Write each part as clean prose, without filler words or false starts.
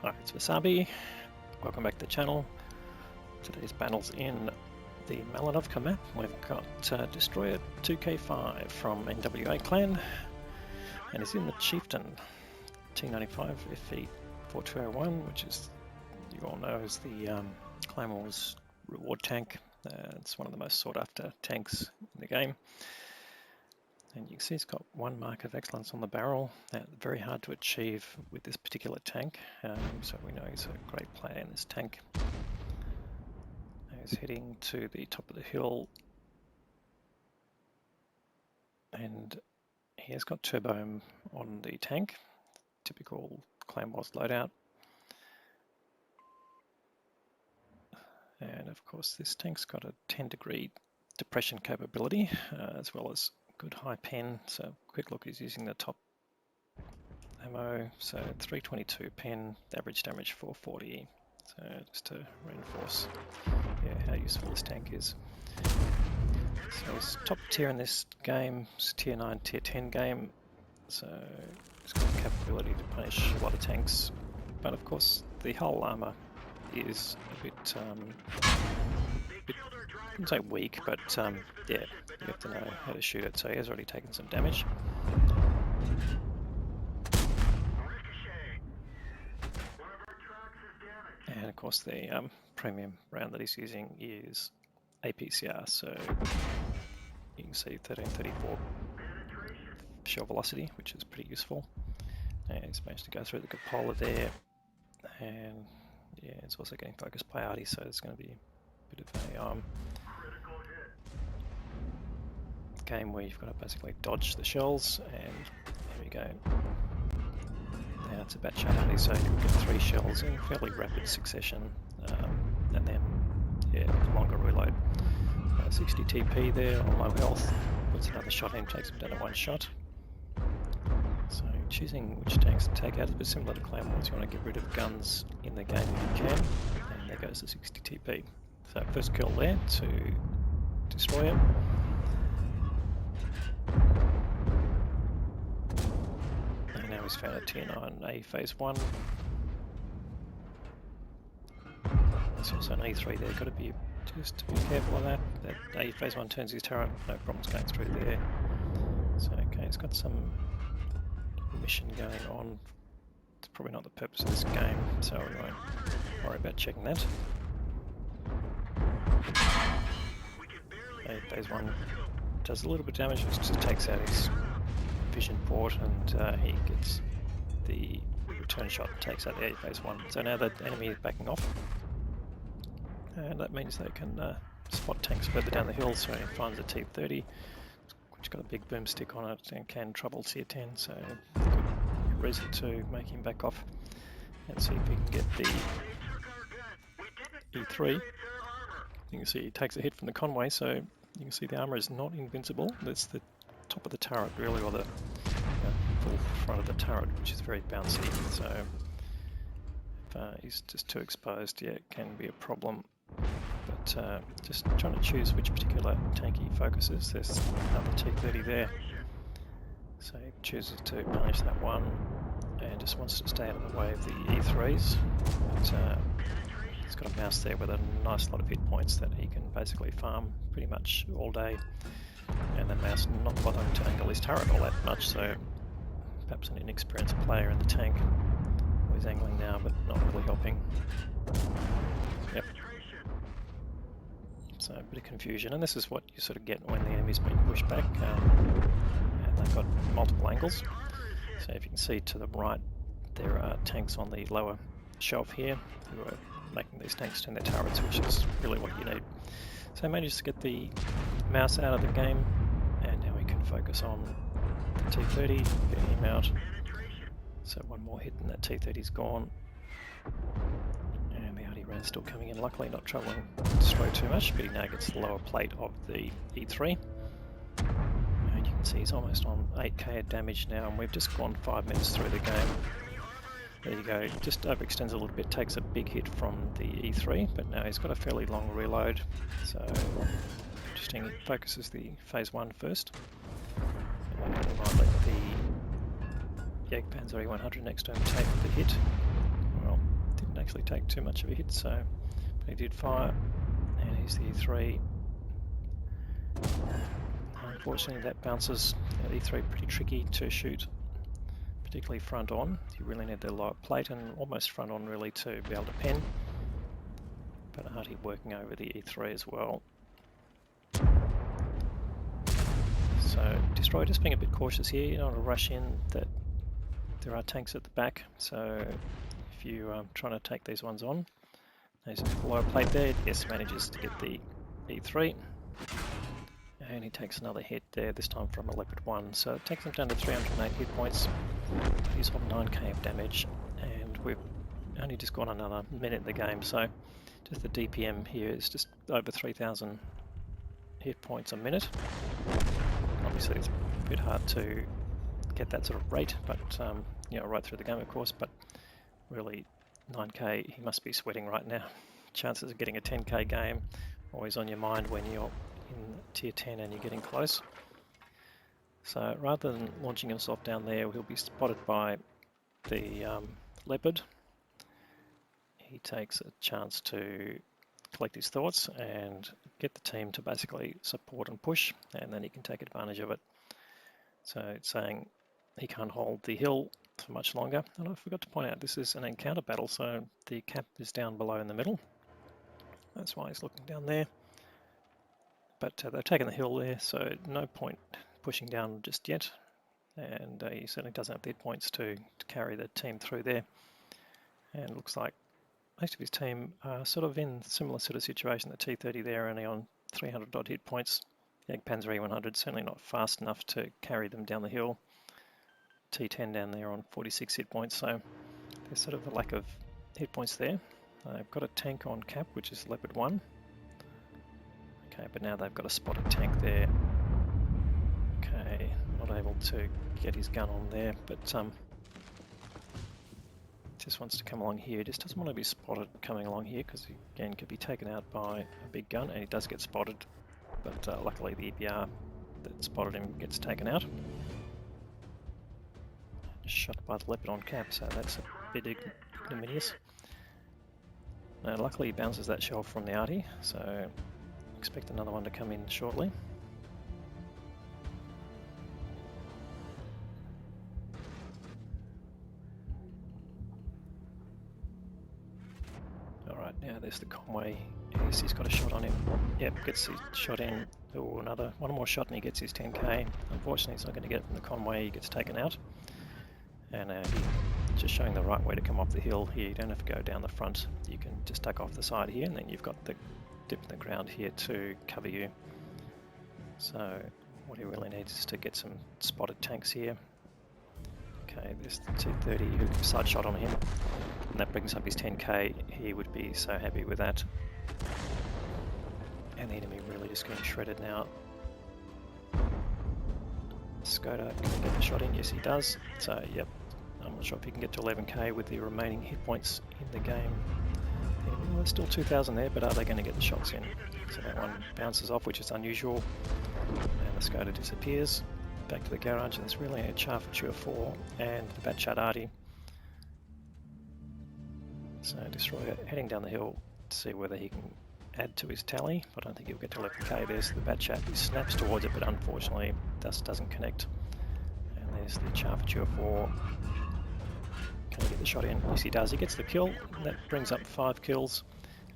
Hi, it's Wasabi. Welcome back to the channel. Today's battle's in the Malanovka map. We've got Destroyer 2K5 from NWA Clan, and it's in the Chieftain T95 FE 4201, which is, you all know, is the Clan Wars reward tank. It's one of the most sought after tanks in the game. And you can see it's got one mark of excellence on the barrel. Very hard to achieve with this particular tank, so we know he's a great player in this tank. He's heading to the top of the hill, and he has got turbo on the tank, typical Clan Wars loadout. And of course this tank's got a 10-degree depression capability, as well as good high pen. So quick look, he's using the top ammo, so 322 pen, average damage 440. So just to reinforce how useful this tank is. So he's top tier in this game, it's tier 9, tier 10 game, so he's got the capability to punish a lot of tanks, but of course the hull armor is a bit I wouldn't say weak, but yeah, you have to know how to shoot it, so he has already taken some damage. And of course the premium round that he's using is APCR, so you can see 1334 shell velocity, which is pretty useful. And he's managed to go through the cupola there, and yeah, it's also getting focused by Artie, so it's going to be a bit of a game where you've got to basically dodge the shells, and there we go. Now it's a batch Artie, so you get 3 shells in fairly rapid succession, and then yeah, longer reload. 60 TP there on low health, puts another shot in, takes him down to 1 shot. So choosing which tanks to take out is a bit similar to Clan Wars. You want to get rid of guns in the game if you can, and there goes the 60 TP. So first kill there to destroy him. And now he's found a tier 9 A phase 1. There's also an A3 there, got to be just be careful of that. That A phase 1 turns his turret, no problems going through there. So okay, he's got some mission going on. It's probably not the purpose of this game, so we won't worry about checking that. A phase 1 does a little bit of damage, which just takes out his vision port, and he gets the return shot and takes out the A phase 1. So now the enemy is backing off, and that means they can spot tanks further down the hill. So he finds a T30, which got a big boomstick on it and can trouble tier 10, so good reason to make him back off and see if he can get the E3. You can see he takes a hit from the Conway, so you can see the armor is not invincible. That's the top of the turret really, or the full front of the turret, which is very bouncy. So if he's just too exposed, yeah, it can be a problem. But just trying to choose which particular tank he focuses. There's another T30 there, so he chooses to punish that one and just wants to stay out of the way of the E3s. But he's got a mouse there with a nice lot of hit points that he can basically farm pretty much all day, and the mouse not bothering to angle his turret all that much, so perhaps an inexperienced player in the tank who is angling now but not really helping. Yep. So a bit of confusion, and this is what you sort of get when the enemy's been pushed back, and they've got multiple angles. So if you can see to the right, there are tanks on the lower shelf here who are making these tanks turn their turrets, which is really what you need. So I managed to get the mouse out of the game, and now we can focus on the T30, getting him out. So one more hit and that T30's gone. And the Artie round's still coming in, luckily not troubling destroy too much, but he now gets the lower plate of the E3. And you can see he's almost on 8k damage now, and we've just gone 5 minutes through the game. There you go, just overextends a little bit, takes a big hit from the E3, but now he's got a fairly long reload, so interesting. He focuses the phase 1 first, and we might let the Jagdpanzer E100 next to him take the hit. Well, actually take too much of a hit, so but he did fire, and here's the E3. Unfortunately, that bounces. E3 pretty tricky to shoot, particularly front on. You really need the lower plate and almost front on really to be able to pen. But Artie working over the E3 as well. So Destroyer just being a bit cautious here. You don't want to rush in. That there are tanks at the back, so if you're trying to take these ones on, there's a lower plate there. Yes, manages to get the E3. And he takes another hit there, this time from a Leopard 1. So it takes him down to 308 hit points. He's on 9k of damage, and we've only just gone another minute in the game, so just the DPM here is just over 3,000 hit points a minute. Obviously it's a bit hard to get that sort of rate, but you know, right through the game of course, but really 9k, he must be sweating right now. Chances of getting a 10k game always on your mind when you're in tier 10 and you're getting close. So rather than launching himself down there, he'll be spotted by the Leopard. He takes a chance to collect his thoughts and get the team to basically support and push, and then he can take advantage of it. So it's saying he can't hold the hill for much longer. And I forgot to point out, this is an encounter battle, so the cap is down below in the middle. That's why he's looking down there. But they've taken the hill there, so no point pushing down just yet. And he certainly doesn't have the hit points to carry the team through there. And looks like most of his team are sort of in similar sort of situation. The T30 there only on 300 odd hit points. The Panzer E100 certainly not fast enough to carry them down the hill. T10 down there on 46 hit points, so there's sort of a lack of hit points there. They've got a tank on cap, which is Leopard 1. Okay, but now they've got a spotted tank there. Okay, not able to get his gun on there, but just wants to come along here. Just doesn't want to be spotted coming along here because he again could be taken out by a big gun, and he does get spotted. But luckily the EPR that spotted him gets taken out. Shot by the Leopard on cap, so that's a bit ignominious. Now luckily he bounces that shell from the Artie, so expect another one to come in shortly. Alright, now there's the Conway. Yes, he's got a shot on him. Yep, gets his shot in. Oh, one more shot and he gets his 10k. Unfortunately, he's not going to get it from the Conway. He gets taken out. And he's just showing the right way to come off the hill here. You don't have to go down the front. You can just duck off the side here, and then you've got the dip in the ground here to cover you. So what he really needs is to get some spotted tanks here. Okay, there's the T30 who side shot on him, and that brings up his 10k. He would be so happy with that. And the enemy really just getting shredded now. Skoda, can he get the shot in? Yes, he does. So, yep, I'm not sure if he can get to 11k with the remaining hit points in the game. Yeah, well, there's still 2,000 there, but are they going to get the shots in? So that one bounces off, which is unusual, and the Skoda disappears. Back to the garage, and there's really a Charfature 4 and the Batchat Artie. So Destroyer heading down the hill to see whether he can add to his tally. I don't think he'll get to 11k. There's the Batchat. He snaps towards it, but unfortunately just doesn't connect. And there's the Charfature 4. Can he get the shot in? Yes, he does. He gets the kill. That brings up 5 kills,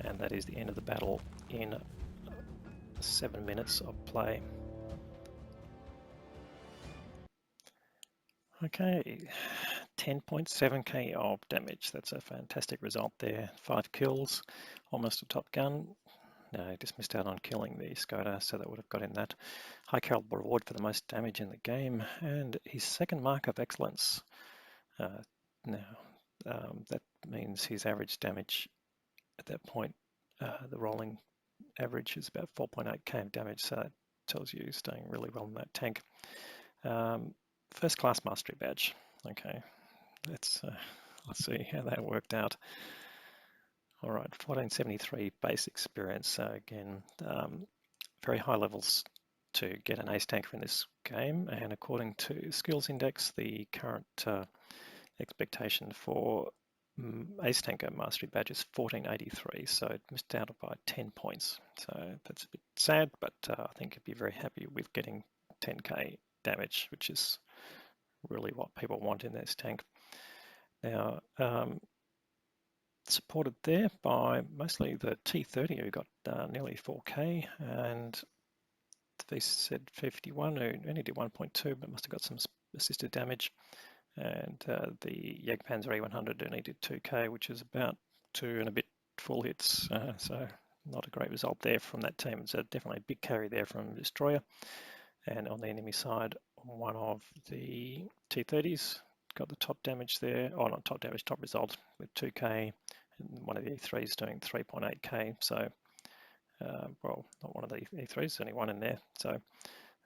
and that is the end of the battle in 7 minutes of play. Okay, 10.7k of damage. That's a fantastic result there. 5 kills, almost a top gun. No, he just missed out on killing the Skoda, so that would have got him that high caliber reward for the most damage in the game, and his second mark of excellence. That means his average damage at that point, the rolling average is about 4.8k of damage, so that tells you he's staying really well in that tank. First class mastery badge. Okay, let's see how that worked out. All right, 1473 base experience. So again, very high levels to get an ace tanker in this game, and according to Skills Index, the current expectation for Ace Tanker Mastery badge is 1483, so it missed out by 10 points. So that's a bit sad, but I think you'd be very happy with getting 10k damage, which is really what people want in this tank. Now, supported there by mostly the T30, who got nearly 4k, and the VZ51, who only did 1.2, but must have got some assisted damage. And the Jagdpanzer E100 only did 2k, which is about 2 and a bit full hits. So not a great result there from that team. It's definitely a big carry there from Destroyer. And on the enemy side, one of the T30s got the top damage there. Oh, not top damage, top result with 2k. And one of the E3s doing 3.8k. So, well, not one of the E3s, only one in there. So,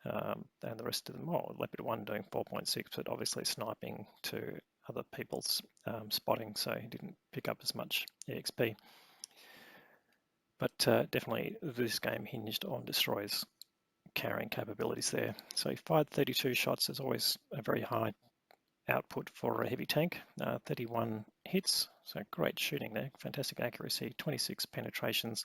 and the rest of them, Leopard 1 doing 4.6, but obviously sniping to other people's spotting, so he didn't pick up as much EXP. But definitely this game hinged on Destroyer's carrying capabilities there. So he fired 32 shots, as always a very high output for a heavy tank, 31 hits, so great shooting there, fantastic accuracy, 26 penetrations.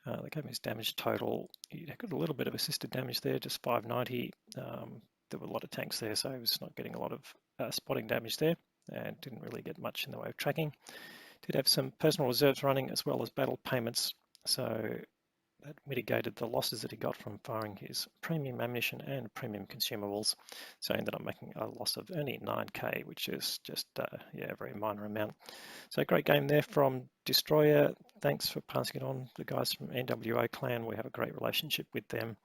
They gave him his damage total. He got a little bit of assisted damage there, just 590. There were a lot of tanks there, so he was not getting a lot of spotting damage there and didn't really get much in the way of tracking. Did have some personal reserves running as well as battle payments, so that mitigated the losses that he got from firing his premium ammunition and premium consumables. So he ended up making a loss of only 9k, which is just, a very minor amount. So great game there from Destroyer. Thanks for passing it on. The guys from NWO Clan, we have a great relationship with them.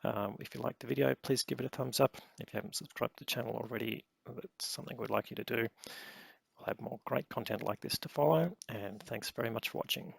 If you liked the video, please give it a thumbs up. If you haven't subscribed to the channel already, that's something we'd like you to do. We'll have more great content like this to follow, and thanks very much for watching.